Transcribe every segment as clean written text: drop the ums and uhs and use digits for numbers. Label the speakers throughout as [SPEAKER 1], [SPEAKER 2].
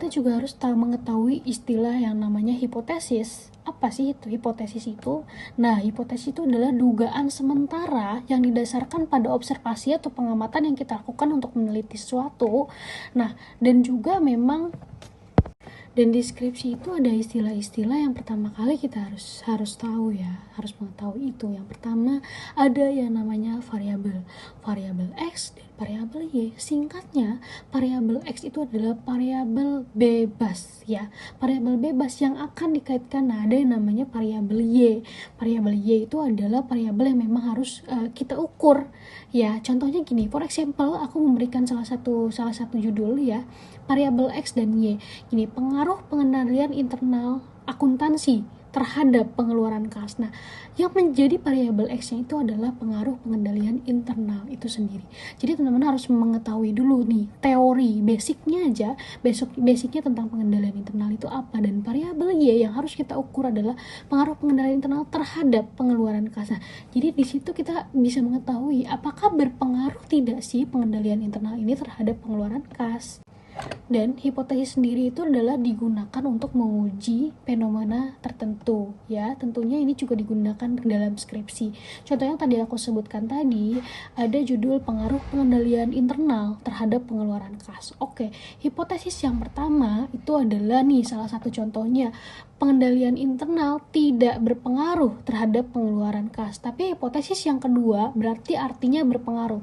[SPEAKER 1] kita juga harus mengetahui istilah yang namanya hipotesis. Apa sih itu hipotesis itu? Nah, hipotesis itu adalah dugaan sementara yang didasarkan pada observasi atau pengamatan yang kita lakukan untuk meneliti sesuatu. Nah, dan juga memang dan deskripsi itu ada istilah-istilah yang pertama kali kita harus tahu ya, harus mengetahui itu. Yang pertama ada yang namanya variabel X dan variabel Y. Singkatnya, variabel X itu adalah variabel bebas ya, variabel bebas yang akan dikaitkan. Nah, ada yang namanya variabel Y. Variabel Y itu adalah variabel yang memang harus kita ukur ya. Contohnya gini, for example, aku memberikan salah satu judul ya, variabel X dan Y. Gini, pengaruh pengendalian internal akuntansi terhadap pengeluaran kas. Nah, yang menjadi variabel X-nya itu adalah pengaruh pengendalian internal itu sendiri. Jadi teman-teman harus mengetahui dulu nih teori basicnya aja, basicnya tentang pengendalian internal itu apa, dan variabel Y yang harus kita ukur adalah pengaruh pengendalian internal terhadap pengeluaran kas. Nah, jadi di situ kita bisa mengetahui apakah berpengaruh tidak sih pengendalian internal ini terhadap pengeluaran kas. Dan hipotesis sendiri itu adalah digunakan untuk menguji fenomena tertentu ya. Tentunya ini juga digunakan dalam skripsi. Contoh yang tadi aku sebutkan tadi, ada judul pengaruh pengendalian internal terhadap pengeluaran kas. Oke, hipotesis yang pertama itu adalah nih salah satu contohnya, pengendalian internal tidak berpengaruh terhadap pengeluaran kas. Tapi hipotesis yang kedua berarti artinya berpengaruh.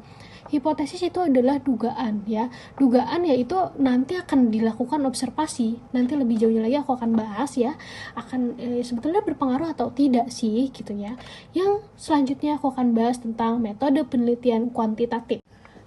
[SPEAKER 1] Hipotesis itu adalah dugaan ya. Dugaan yaitu nanti akan dilakukan observasi. Nanti lebih jauhnya lagi aku akan bahas ya, akan sebetulnya berpengaruh atau tidak sih gitu ya. Yang selanjutnya aku akan bahas tentang metode penelitian kuantitatif.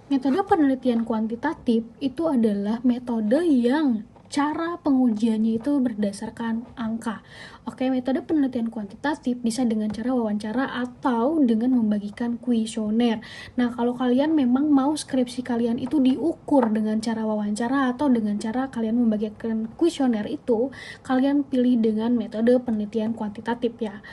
[SPEAKER 1] Metode penelitian kuantitatif itu adalah metode yang cara pengujiannya itu berdasarkan angka. Oke, metode penelitian kuantitatif bisa dengan cara wawancara atau dengan membagikan kuesioner. Nah, kalau kalian memang mau skripsi kalian itu diukur dengan cara wawancara atau dengan cara kalian membagikan kuesioner itu, kalian pilih dengan metode penelitian kuantitatif ya.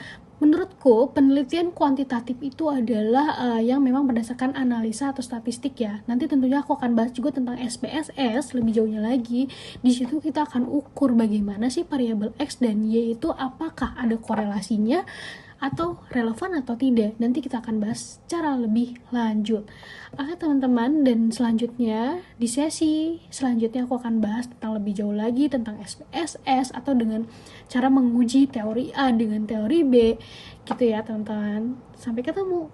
[SPEAKER 1] Menurutku, penelitian kuantitatif itu adalah yang memang berdasarkan analisa atau statistik ya. Nanti tentunya aku akan bahas juga tentang SPSS lebih jauhnya lagi. Di situ kita akan ukur bagaimana sih variabel X dan Y itu apakah ada korelasinya atau relevan atau tidak. Nanti kita akan bahas secara lebih lanjut. Oke teman-teman, dan selanjutnya di sesi selanjutnya aku akan bahas tentang lebih jauh lagi tentang SPSS atau dengan cara menguji teori A dengan teori B gitu ya teman-teman. Sampai ketemu.